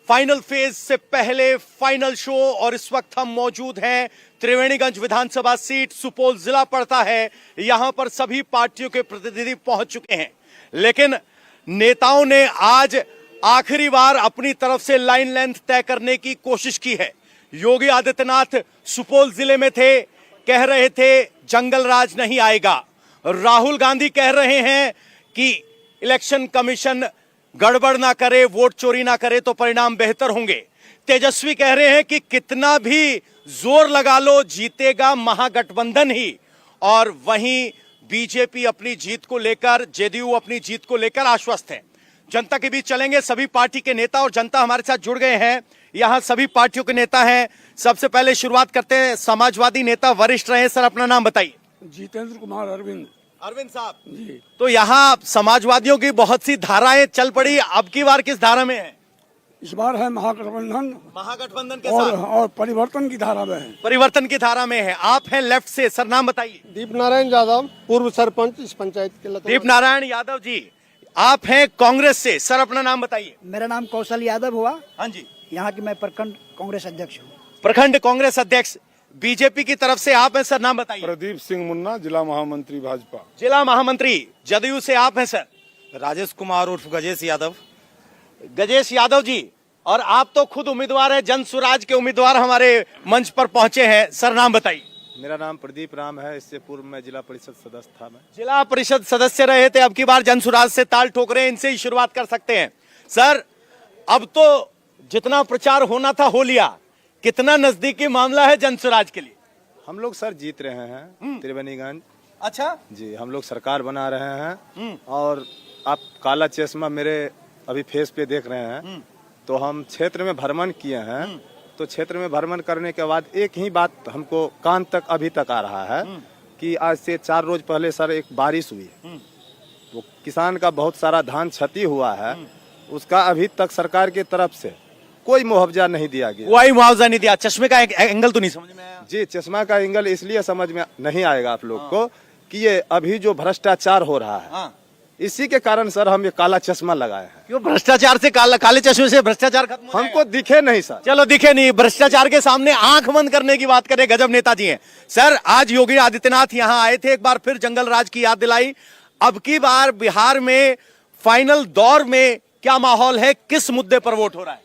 Final phase से पहले final show और इस वक्त हम मौजूद हैं त्रिवेणीगंज विधानसभा सीट सुपौल जिला पड़ता है। यहां पर सभी पार्टियों के प्रतिनिधि पहुंच चुके हैं, लेकिन नेताओं ने आज आखिरी बार अपनी तरफ से लाइन लेंथ तय करने की कोशिश की है। योगी आदित्यनाथ सुपौल जिले में थे, कह रहे थे जंगल राज नहीं आएगा। राहुल गांधी कह रहे हैं कि इलेक्शन कमीशन गड़बड़ ना करे, वोट चोरी ना करे तो परिणाम बेहतर होंगे। तेजस्वी कह रहे हैं कि कितना भी जोर लगा लो जीतेगा महागठबंधन ही। और वहीं बीजेपी अपनी जीत को लेकर, जेडीयू अपनी जीत को लेकर आश्वस्त है। जनता के बीच चलेंगे, सभी पार्टी के नेता और जनता हमारे साथ जुड़ गए हैं। यहां सभी पार्टियों के नेता हैं। सबसे पहले शुरुआत करते हैं, समाजवादी नेता वरिष्ठ रहे सर, अपना नाम बताइए। जितेंद्र कुमार अरविंद साहब जी। तो यहाँ समाजवादियों की बहुत सी धाराएं चल पड़ी, अब की बार किस धारा में है? इस बार है महागठबंधन के और, साथ और परिवर्तन की धारा में है। परिवर्तन की धारा में है। आप हैं लेफ्ट से, सर नाम बताइए। दीप नारायण यादव, पूर्व सरपंच इस पंचायत के। दीप नारायण यादव जी। आप हैं कांग्रेस से, सर अपना नाम बताइए। मेरा नाम कौशल यादव हुआ। हाँ जी। यहाँ की मैं प्रखंड कांग्रेस अध्यक्ष हूँ। प्रखंड कांग्रेस अध्यक्ष। बीजेपी की तरफ से आप हैं सर, नाम बताइए। प्रदीप सिंह मुन्ना, जिला महामंत्री भाजपा। जिला महामंत्री। जदयू से आप हैं सर? राजेश कुमार उर्फ गजेश यादव। गजेश यादव जी। और आप तो खुद उम्मीदवार हैं, जन स्वराज के उम्मीदवार हमारे मंच पर पहुंचे हैं, सर नाम बताइए। मेरा नाम प्रदीप राम है, इससे पूर्व में जिला परिषद सदस्य था। मैं जिला परिषद सदस्य रहे थे, अब की बार जन स्वराज से ताल ठोक रहे हैं, इनसे ही शुरुआत कर सकते हैं। सर अब तो जितना प्रचार होना था हो लिया, कितना नजदीकी मामला है जन स्वराज के लिए? हम लोग सर जीत रहे हैं त्रिवेणीगंज। अच्छा जी, हम लोग सरकार बना रहे हैं। और आप काला चश्मा मेरे अभी फेस पे देख रहे हैं, तो हम क्षेत्र में भ्रमण किए हैं। तो क्षेत्र में भ्रमण करने के बाद एक ही बात हमको कान तक अभी तक आ रहा है कि आज से 4 रोज पहले सर एक बारिश हुई, वो किसान का बहुत सारा धान क्षति हुआ है, उसका अभी तक सरकार की तरफ से कोई मुआवजा नहीं दिया गया। कोई मुआवजा नहीं दिया। चश्मे का एंगल तो नहीं समझ में आया जी। चश्मा का एंगल इसलिए समझ में नहीं आएगा आप लोग को कि ये अभी जो भ्रष्टाचार हो रहा है, इसी के कारण सर हम ये काला चश्मा लगाए हैं। क्यों भ्रष्टाचार से काले चश्मे से भ्रष्टाचार खत्म हो हमको दिखे नहीं सर। चलो दिखे नहीं, भ्रष्टाचार के सामने आंख बंद करने की बात करें, गजब नेताजी हैं। सर आज योगी आदित्यनाथ यहाँ आए थे, एक बार फिर जंगल राज की याद दिलाई। अब की बार बिहार में फाइनल दौर में क्या माहौल है, किस मुद्दे पर वोट हो रहा है?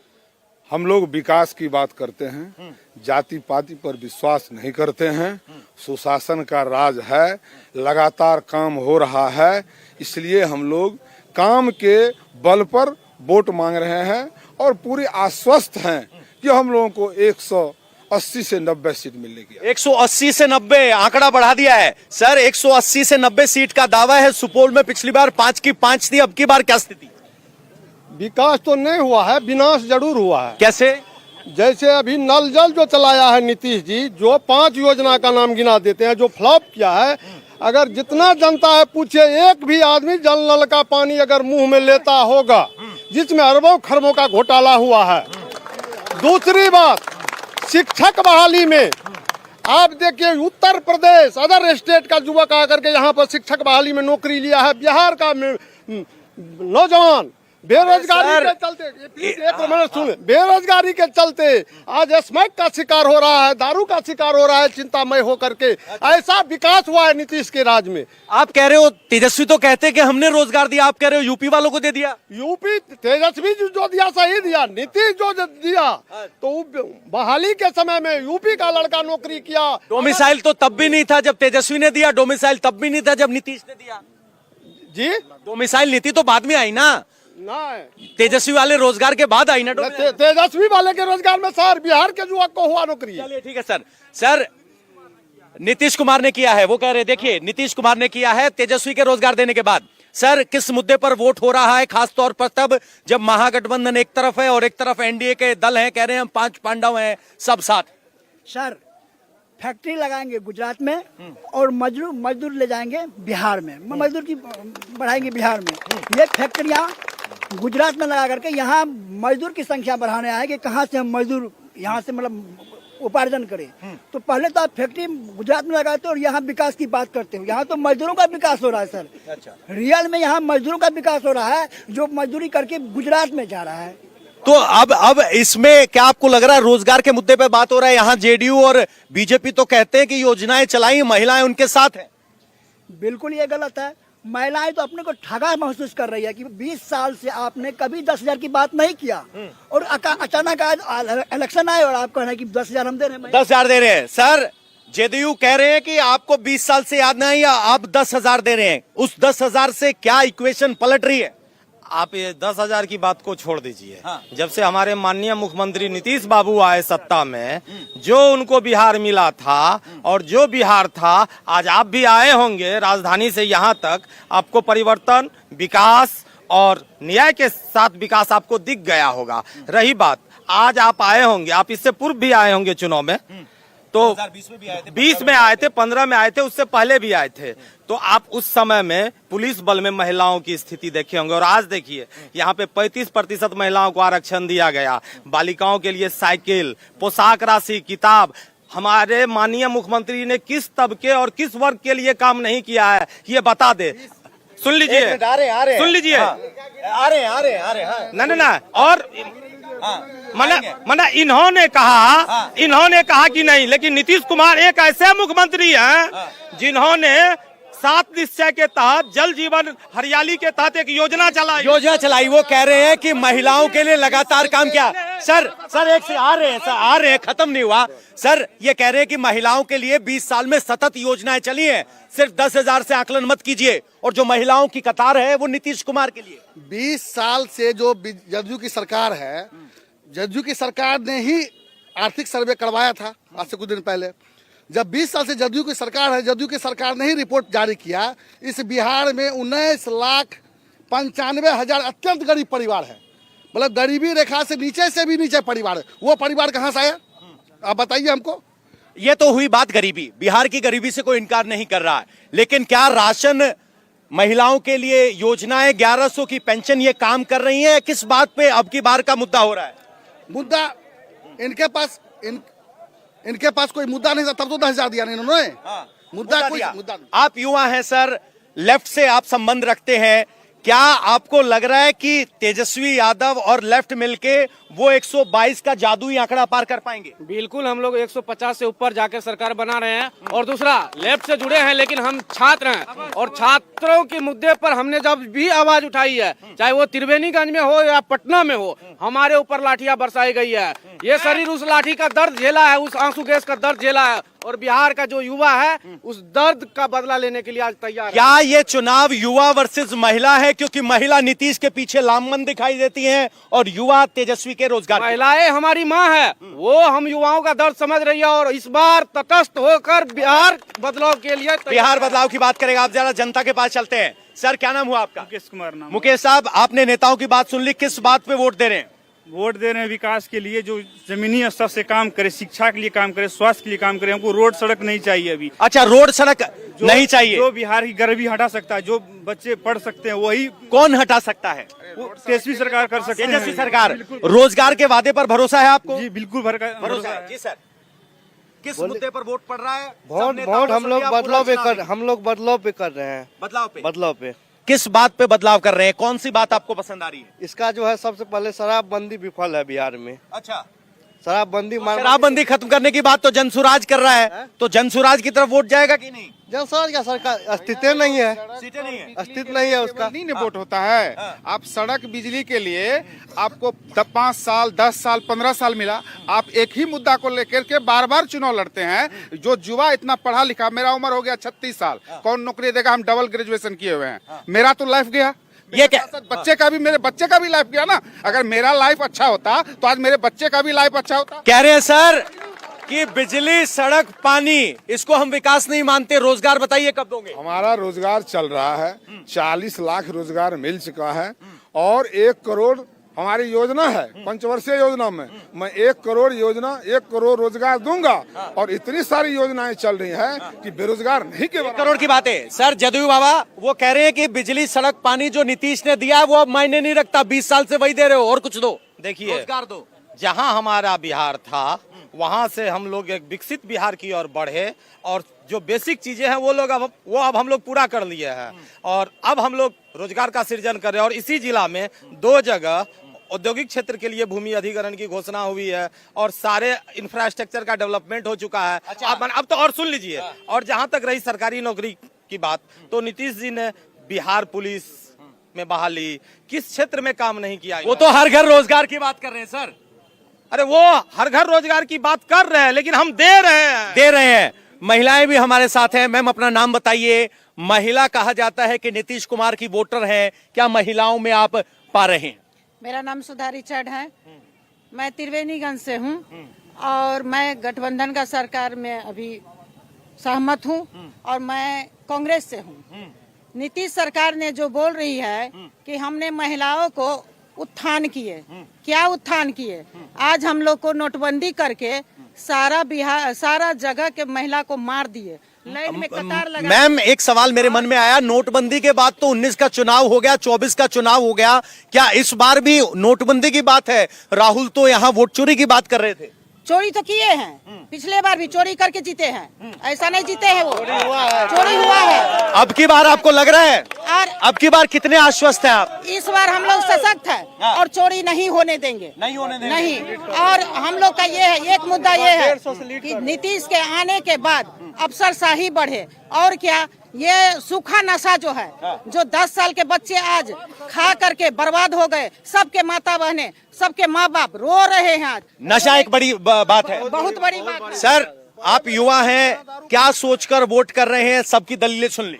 हम लोग विकास की बात करते हैं, जाति पाति पर विश्वास नहीं करते हैं। सुशासन का राज है, लगातार काम हो रहा है, इसलिए हम लोग काम के बल पर वोट मांग रहे हैं और पूरी आश्वस्त हैं कि हम लोगों को 180 से 90 सीट मिलने की। 180 से 90 आंकड़ा बढ़ा दिया है सर। 180 से 90 सीट का दावा है। सुपौल में पिछली बार 5 की 5 थी, अब की बार क्या स्थिति? विकास तो नहीं हुआ है, विनाश जरूर हुआ है। कैसे? जैसे अभी नल जल जो चलाया है नीतीश जी, जो 5 योजना का नाम गिना देते हैं, जो फ्लॉप किया है। अगर जितना जनता है पूछे, एक भी आदमी जल नल का पानी अगर मुंह में लेता होगा, जिसमें अरबों खरबों का घोटाला हुआ है। दूसरी बात, शिक्षक बहाली में आप देखिए, उत्तर प्रदेश अदर स्टेट का युवक आकर के यहाँ पर शिक्षक बहाली में नौकरी लिया है। बिहार का नौजवान बेरोजगारी के चलते, बेरोजगारी के चलते आज स्मैक का शिकार हो रहा है, दारू का शिकार हो रहा है, चिंतामय होकर के। ऐसा विकास हुआ है नीतीश के राज में। आप कह रहे हो, तेजस्वी तो कहते हैं कि हमने रोजगार दिया, आप कह रहे हो यूपी वालों को दे दिया। यूपी तेजस्वी जो दिया सही दिया, नीतीश जो दिया तो बहाली के समय में यूपी का लड़का नौकरी किया। डोमिसाइल तो तब भी नहीं था जब तेजस्वी ने दिया, डोमिसाइल तब भी नहीं था जब नीतीश ने दिया जी। डोमिसाइल नीति तो बाद में आई ना, नहीं तेजस्वी वाले रोजगार के बाद आई ना। तेजस्वी वाले के रोजगार में सर बिहार के युवक को हुआ नौकरी। चलिए ठीक है सर। सर नीतीश कुमार ने किया है, वो कह रहे, देखिए नीतीश कुमार ने किया है तेजस्वी के रोजगार देने के बाद। सर किस मुद्दे पर वोट हो रहा है, खासतौर पर तब जब महागठबंधन एक तरफ है और एक तरफ एनडीए के दल हैं, कह रहे हैं हम 5 पांडव हैं सब साथ। सर फैक्ट्री लगाएंगे गुजरात में और मजदूर ले जाएंगे बिहार में, मजदूर की बढ़ाएंगे बिहार में। ये फैक्ट्रियाँ गुजरात में लगा करके यहाँ मजदूर की संख्या बढ़ाने आए कि कहाँ से हम मजदूर यहाँ से मतलब उपार्जन करें। तो पहले तो आप फैक्ट्री गुजरात में लगाते और यहाँ विकास की बात करते हो। यहाँ तो मजदूरों का विकास हो रहा है सर। अच्छा। रियल में यहाँ मजदूरों का विकास हो रहा है, जो मजदूरी करके गुजरात में जा रहा है। तो अब इसमें क्या आपको लग रहा है रोजगार के मुद्दे पे बात हो रहा है? यहाँ जेडीयू और बीजेपी तो कहते हैं कि योजनाएं चलाई, महिलाएं उनके साथ हैं। बिल्कुल ये गलत है। महिलाएं तो अपने को ठगा महसूस कर रही है कि 20 साल से आपने कभी 10,000 की बात नहीं किया और अचानक आज इलेक्शन आए और आप कह रहे हैं कि 10,000 हम दे रहे हैं। 10,000 दे रहे हैं सर। जेडीयू कह रहे हैं कि आपको 20 साल से याद नहीं, या आप 10,000 दे रहे हैं। उस 10,000 से क्या इक्वेशन पलट रही है? आप ये 10,000 की बात को छोड़ दीजिए। हाँ। जब से हमारे माननीय मुख्यमंत्री नीतीश बाबू आए सत्ता में, जो उनको बिहार मिला था और जो बिहार था, आज आप भी आए होंगे राजधानी से यहाँ तक, आपको परिवर्तन, विकास और न्याय के साथ विकास आपको दिख गया होगा। रही बात, आज आप आए होंगे, आप इससे पूर्व भी आए होंगे चुनाव में, तो 2020 में भी आए थे, 20 में आए थे, 15 में आए थे, उससे पहले भी आए थे। तो आप उस समय में पुलिस बल में महिलाओं की स्थिति देखे होंगे। और आज देखिए, यहाँ पे 35% महिलाओं को आरक्षण दिया गया। बालिकाओं के लिए साइकिल, पोशाक राशि, किताब। हमारे माननीय मुख्यमंत्री ने किस तबके और किस वर्ग के लिए काम नहीं किया है, ये बता दे। सुन लीजिए, आ रहे सुन लीजिए। आ रहे हैं। ना और मना इन्होंने कहा कि नहीं, लेकिन नीतीश कुमार एक ऐसे मुख्यमंत्री हैं जिन्होंने 7 निश्चय के तहत जल जीवन हरियाली के तहत एक योजना चलाई। वो कह रहे हैं कि महिलाओं के लिए लगातार काम किया। सर एक से आ रहे हैं, खत्म नहीं हुआ। सर ये कह रहे हैं कि महिलाओं के लिए 20 साल में सतत योजनाएं चली हैं। सिर्फ 10,000 से आकलन मत कीजिए। और जो महिलाओं की कतार है वो नीतीश कुमार के लिए। 20 साल से जो जदयू की सरकार है, जदयू की सरकार ने ही आर्थिक सर्वे करवाया था आज से कुछ दिन पहले। जब 20 साल से जदयू की सरकार है, जदयू की सरकार ने ही रिपोर्ट जारी किया। इस बिहार में 19,95,000 अत्यंत गरीब परिवार है, मतलब गरीबी रेखा से भी नीचे परिवार है। वो परिवार कहाँ से आया, आप बताइए हमको। ये तो हुई बात गरीबी, बिहार की गरीबी से कोई इनकार नहीं कर रहा है, लेकिन क्या राशन, महिलाओं के लिए योजनाएं, 1100 की पेंशन, ये काम कर रही है? किस बात पे अब की बार का मुद्दा हो रहा है? मुद्दा इनके पास कोई मुद्दा नहीं था, तब तो 10,000 दिया नहीं इन्होंने। मुद्दा नहीं। आप युवा हैं सर, लेफ्ट से आप संबंध रखते हैं, क्या आपको लग रहा है कि तेजस्वी यादव और लेफ्ट मिलके वो 122 का जादुई आंकड़ा पार कर पाएंगे? बिल्कुल, हम लोग 150 से ऊपर जाके सरकार बना रहे हैं। और दूसरा, लेफ्ट से जुड़े हैं लेकिन हम छात्र हैं, और छात्रों के मुद्दे पर हमने जब भी आवाज उठाई है, चाहे वो त्रिवेणीगंज में हो या पटना में हो, हमारे ऊपर लाठियां बरसाई गई है। ये शरीर उस लाठी का दर्द झेला है, उस आंसू गैस का दर्द झेला है, और बिहार का जो युवा है उस दर्द का बदला लेने के लिए आज तैयार है। क्या ये चुनाव युवा वर्सेस महिला है? क्योंकि महिला नीतीश के पीछे लामबंद दिखाई देती हैं और युवा तेजस्वी के रोजगार। महिलाएं हमारी माँ है, वो हम युवाओं का दर्द समझ रही है, और इस बार तटस्थ होकर बिहार बदलाव के लिए बिहार बदलाव की बात करेगा। आप जरा जनता के पास चलते हैं। सर क्या नाम हुआ आपका? मुकेश कुमार नाम। मुकेश साहब, आपने नेताओं की बात सुन ली, किस बात पे वोट दे रहे हैं? वोट दे रहे हैं विकास के लिए, जो जमीनी स्तर से काम करे, शिक्षा के लिए काम करे, स्वास्थ्य के लिए काम करे। हमको रोड सड़क नहीं चाहिए अभी। अच्छा, रोड सड़क नहीं चाहिए। जो बिहार की गरीबी हटा सकता है, जो बच्चे पढ़ सकते हैं, वही कौन हटा सकता है? तेजस्वी सरकार कर सकती है। तेजस्वी सरकार। रोजगार के वादे पर भरोसा है आपको? जी बिल्कुल भरोसा है। जी सर, किस मुद्दे पर वोट पड़ रहा है? वोट हम लोग बदलाव पे कर रहे हैं। बदलाव पे किस बात पे बदलाव कर रहे हैं? कौन सी बात आपको पसंद आ रही है? इसका जो है, सबसे पहले शराबबंदी विफल है बिहार में। अच्छा, शराबबंदी खत्म करने की बात तो जनसुराज कर रहा है, तो जनसुराज की तरफ वोट जाएगा कि नहीं? जनसुराज का सरकार अस्तित्व नहीं है, सीटें नहीं है, अस्तित्व नहीं है उसका। नहीं वोट होता है। आप सड़क बिजली के लिए आपको 5 साल 10 साल 15 साल मिला, आप एक ही मुद्दा को लेकर के बार बार चुनाव लड़ते हैं। जो युवा इतना पढ़ा लिखा, मेरा उम्र हो गया 36 साल, कौन नौकरी देगा? हम डबल ग्रेजुएशन किए हुए हैं, मेरा तो लाइफ गया। ये क्या? मेरे बच्चे का भी लाइफ गया ना। अगर मेरा लाइफ अच्छा होता तो आज मेरे बच्चे का भी लाइफ अच्छा होता। कह रहे हैं सर कि बिजली, सड़क, पानी, इसको हम विकास नहीं मानते। रोजगार बताइए कब दोगे? हमारा रोजगार चल रहा है, 40 लाख रोजगार मिल चुका है, और 1 करोड़ हमारी योजना है। पंचवर्षीय योजना में मैं 1 करोड़ रोजगार दूंगा, और इतनी सारी योजनाएं चल रही हैं कि बेरोजगार नहीं के 1 करोड़ की बात है। सर जदयू बाबा वो कह रहे हैं कि बिजली, सड़क, पानी जो नीतीश ने दिया है वो अब मायने नहीं रखता, 20 साल से वही दे रहे हो, और कुछ दो। देखिए, रोजगार दो। जहां हमारा बिहार था, वहां से हम लोग एक विकसित बिहार की ओर बढ़े, और जो बेसिक चीजें हैं वो अब हम लोग पूरा कर लिए हैं, और अब हम लोग रोजगार का सृजन कर रहे हैं। और इसी जिला में 2 जगह औद्योगिक क्षेत्र के लिए भूमि अधिग्रहण की घोषणा हुई है और सारे इंफ्रास्ट्रक्चर का डेवलपमेंट हो चुका है। अब तो और सुन लीजिए, और जहां तक रही सरकारी नौकरी की बात, तो नीतीश जी ने बिहार पुलिस में बहाली किस क्षेत्र में काम नहीं किया? वो तो हर घर रोजगार की बात कर रहे हैं सर। अरे वो हर घर रोजगार की बात कर रहे हैं, लेकिन हम दे रहे हैं। महिलाएं भी हमारे साथ हैं। मैम अपना नाम बताइए। महिला कहा जाता है कि नीतीश कुमार की वोटर है, क्या महिलाओं में आप पा रहे हैं? मेरा नाम सुधा रिचर्ड है, मैं त्रिवेणीगंज से हूँ और मैं गठबंधन का सरकार में अभी सहमत हूँ और मैं कांग्रेस से हूँ। नीतीश सरकार ने जो बोल रही है कि हमने महिलाओं को उत्थान किए, क्या उत्थान किए? आज हम लोग को नोटबंदी करके सारा जगह के महिला को मार दिए, लाइन में कतार लगा। मैम एक सवाल मेरे मन में आया, नोटबंदी के बाद तो 19 का चुनाव हो गया, 24 का चुनाव हो गया, क्या इस बार भी नोटबंदी की बात है? राहुल तो यहाँ वोट चोरी की बात कर रहे थे। चोरी तो किए हैं, पिछले बार भी चोरी करके जीते हैं, ऐसा नहीं जीते हैं, वो चोरी हुआ है। अब की बार आपको लग रहा है? और अब की बार कितने आश्वस्त हैं आप? इस बार हम लोग सशक्त है और चोरी नहीं होने देंगे, नहीं। और हम लोग का ये है, एक मुद्दा ये है कि नीतीश के आने के बाद अफसरशाही बढ़े, और क्या ये सूखा नशा जो है, जो 10 साल के बच्चे आज खा करके बर्बाद हो गए, सबके माता बहने, सबके माँ बाप रो रहे हैं आज। नशा एक बड़ी बात है, बहुत बड़ी बात है। सर आप युवा हैं, क्या सोचकर वोट कर रहे हैं? सबकी दलीलें सुन ली।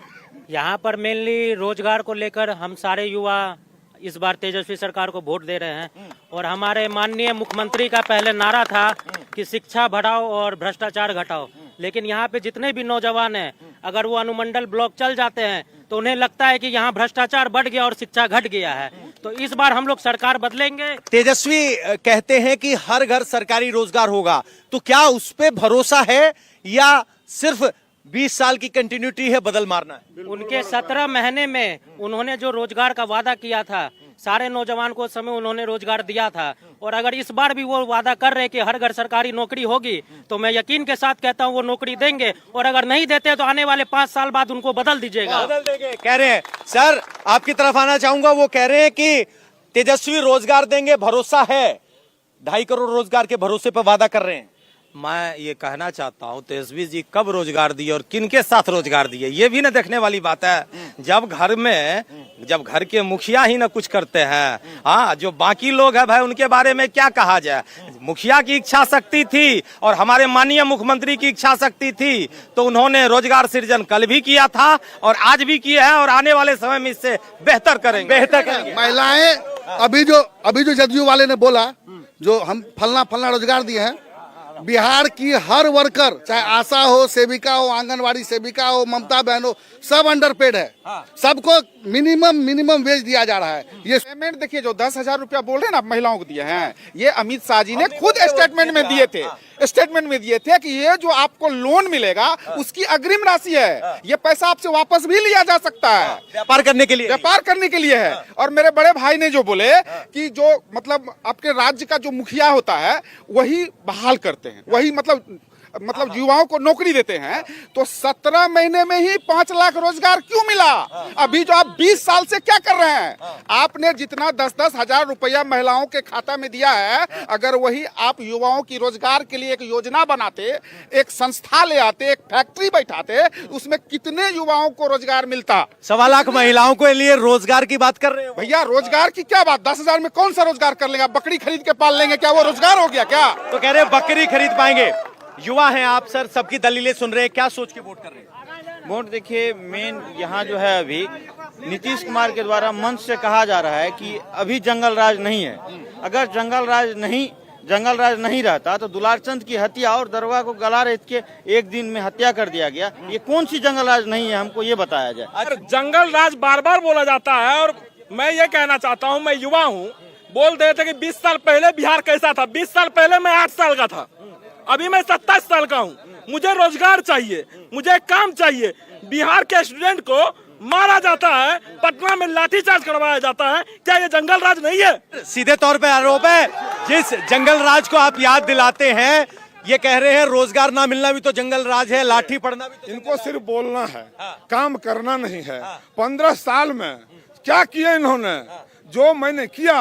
यहाँ पर मेनली रोजगार को लेकर हम सारे युवा इस बार तेजस्वी सरकार को वोट दे रहे हैं और हमारे माननीय मुख्यमंत्री का पहले नारा था कि शिक्षा बढ़ाओ और भ्रष्टाचार घटाओ, लेकिन यहाँ पे जितने भी नौजवान हैं, अगर वो अनुमंडल ब्लॉक चल जाते हैं तो उन्हें लगता है कि यहाँ भ्रष्टाचार बढ़ गया और शिक्षा घट गया है। तो इस बार हम लोग सरकार बदलेंगे। तेजस्वी कहते हैं कि हर घर सरकारी रोजगार होगा, तो क्या उस पे भरोसा है या सिर्फ 20 साल की कंटिन्यूटी है, बदल मारना है? उनके 17 महीने में उन्होंने जो रोजगार का वादा किया था, सारे नौजवान को उस समय उन्होंने रोजगार दिया था, और अगर इस बार भी वो वादा कर रहे हैं कि हर घर सरकारी नौकरी होगी, तो मैं यकीन के साथ कहता हूँ वो नौकरी देंगे, और अगर नहीं देते तो आने वाले 5 साल बाद उनको बदल दीजिएगा। बदल देंगे कह रहे हैं। सर आपकी तरफ आना चाहूंगा, वो कह रहे हैं कि तेजस्वी रोजगार देंगे, भरोसा है, 2.5 करोड़ रोजगार के भरोसे पर वादा कर रहे हैं। मैं ये कहना चाहता हूँ, तेजस्वी जी कब रोजगार दिए और किनके साथ रोजगार दिए, ये भी न देखने वाली बात है। जब घर के मुखिया ही न कुछ करते हैं, हाँ, जो बाकी लोग हैं भाई उनके बारे में क्या कहा जाए। मुखिया की इच्छा शक्ति थी और हमारे माननीय मुख्यमंत्री की इच्छा शक्ति थी, तो उन्होंने रोजगार सृजन कल भी किया था और आज भी किया है और आने वाले समय में इससे बेहतर करेंगे। महिलाएं अभी जो जदयू वाले ने बोला, जो हम फलना रोजगार दिए हैं, बिहार की हर वर्कर, चाहे आशा हो, सेविका हो, आंगनवाड़ी सेविका हो, ममता बहन हो, सब अंडरपेड है। सबको मिनिमम वेज दिया जा रहा है। ये पेमेंट देखिए, जो 10,000 रुपया बोल रहे हैं ना आप महिलाओं को दिए हैं, ये अमित शाह जी ने खुद स्टेटमेंट में दिए थे कि ये जो आपको लोन मिलेगा उसकी अग्रिम राशि है, ये पैसा आपसे वापस भी लिया जा सकता है, व्यापार करने के लिए है। और मेरे बड़े भाई ने जो बोले कि जो मतलब आपके राज्य का जो मुखिया होता है वही बहाल करते हैं, वही मतलब युवाओं को नौकरी देते हैं, तो 17 महीने में ही 5 लाख रोजगार क्यों मिला? अभी जो आप 20 साल से क्या कर रहे हैं? आपने जितना 10-10 हजार रुपया महिलाओं के खाता में दिया है, अगर वही आप युवाओं की रोजगार के लिए एक योजना बनाते, एक संस्था ले आते, एक फैक्ट्री बैठाते, उसमें कितने युवाओं को रोजगार मिलता? 1.25 लाख महिलाओं के लिए रोजगार की बात कर रहे हो भैया। रोजगार की क्या बात, 10,000 में कौन सा रोजगार कर लेंगे? बकरी खरीद के पाल लेंगे, क्या वो रोजगार हो गया क्या? तो कह रहे बकरी खरीद पाएंगे। युवा हैं आप सर, सबकी दलीलें सुन रहे हैं, क्या सोच के वोट कर रहे हैं? वोट देखिए, मेन यहाँ जो है अभी नीतीश कुमार के द्वारा मंच से कहा जा रहा है कि अभी जंगल राज नहीं है। अगर जंगल राज नहीं रहता तो दुलारचंद की हत्या और दरोगा को गला रेत के एक दिन में हत्या कर दिया गया। ये कौन सी जंगल राज नहीं है, हमको ये बताया जाए। जंगल राज बार बार बोला जाता है और मैं ये कहना चाहता हूँ, मैं युवा हूँ, बोल रहे थे कि 20 साल पहले बिहार कैसा था। 20 साल पहले मैं 8 साल का था, अभी मैं 27 साल का हूँ। मुझे रोजगार चाहिए, मुझे काम चाहिए। बिहार के स्टूडेंट को मारा जाता है, पटना में लाठीचार्ज करवाया जाता है, क्या ये जंगल राज नहीं है? सीधे तौर पे आरोप है, जिस जंगल राज को आप याद दिलाते हैं, ये कह रहे हैं रोजगार ना मिलना भी तो जंगल राज है, लाठी पड़ना भी तो। इनको सिर्फ बोलना है, काम करना नहीं है। 15 साल में क्या किया इन्होंने? जो मैंने किया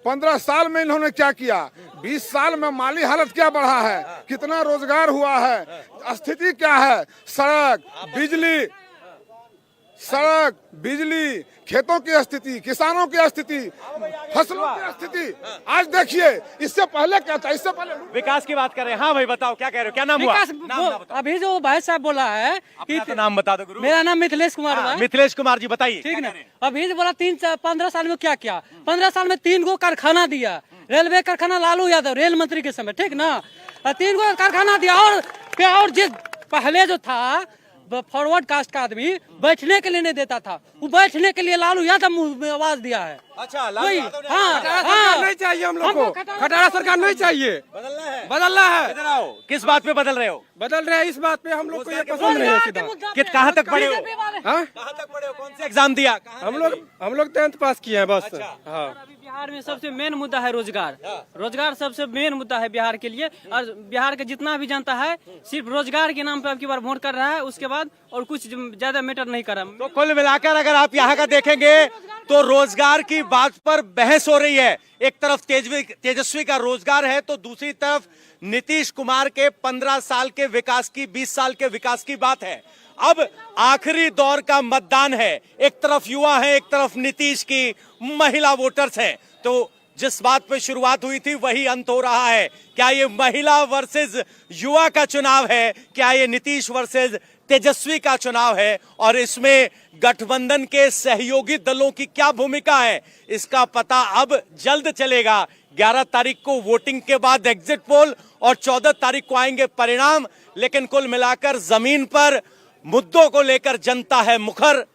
15 साल में इन्होंने क्या किया, 20 साल में माली हालत क्या बढ़ा है, कितना रोजगार हुआ है, स्थिति क्या है, सड़क, बिजली, खेतों की स्थिति, किसानों की स्थिति, फसलों की स्थिति आज देखिए। इससे पहले क्या था, इससे पहले विकास की बात कर रहे हैं। हाँ भाई बताओ क्या कह रहे हो, क्या नाम हुआ? अभी जो भाई साहब बोला है कि तो नाम बता दो गुरु। मेरा नाम मिथिलेश कुमार है। मिथिलेश कुमार जी बताइए। ठीक ना, अभी जो बोला 15 साल में क्या किया, 15 साल में 3 गो कारखाना दिया, रेलवे कारखाना लालू यादव रेल मंत्री के समय, ठीक ना, 3 गो कारखाना दिया। और जो पहले जो था फॉरवर्ड कास्ट का आदमी बैठने के लिए नहीं देता था, वो बैठने के लिए लालू यादव मुंह में आवाज दिया है। अच्छा, नहीं चाहिए हम लोग को, खटारा सरकार नहीं चाहिए, बदलना है। इधर आओ, किस बात पे बदल रहे हो? बदल रहे हैं इस बात पे, हम लोग को ये पसंद नहीं है सीधा। कहाँ तक पढ़े हो? हाँ? कहाँ तक पढ़े हो, कौन से एग्जाम दिया? हम लोग 10th पास किए हैं बस। हाँ। अभी बिहार में सबसे मेन मुद्दा है रोजगार। रोजगार सबसे मेन मुद्दा है बिहार के लिए, और बिहार का जितना भी जनता है सिर्फ रोजगार के नाम पे अब की बार वोट कर रहा है, उसके बाद और कुछ ज्यादा मैटर नहीं कर रहा। तो कुल मिलाकर अगर आप यहाँ का देखेंगे तो रोजगार की बात पर बहस हो रही है। एक तरफ तेजस्वी का रोजगार है, तो दूसरी तरफ नीतीश कुमार के 15 साल के विकास की, 20 साल के विकास की बात है। अब आखिरी दौर का मतदान है, एक तरफ युवा है, एक तरफ नीतीश की महिला वोटर्स हैं। तो जिस बात पे शुरुआत हुई थी वही अंत हो रहा है। क्या ये महिला वर्सेस युवा का चुनाव है, क्या ये नीतीश वर्सेस तेजस्वी का चुनाव है, और इसमें गठबंधन के सहयोगी दलों की क्या भूमिका है, इसका पता अब जल्द चलेगा। 11 तारीख को वोटिंग के बाद एग्जिट पोल और 14 तारीख को आएंगे परिणाम। लेकिन कुल मिलाकर जमीन पर मुद्दों को लेकर जनता है मुखर।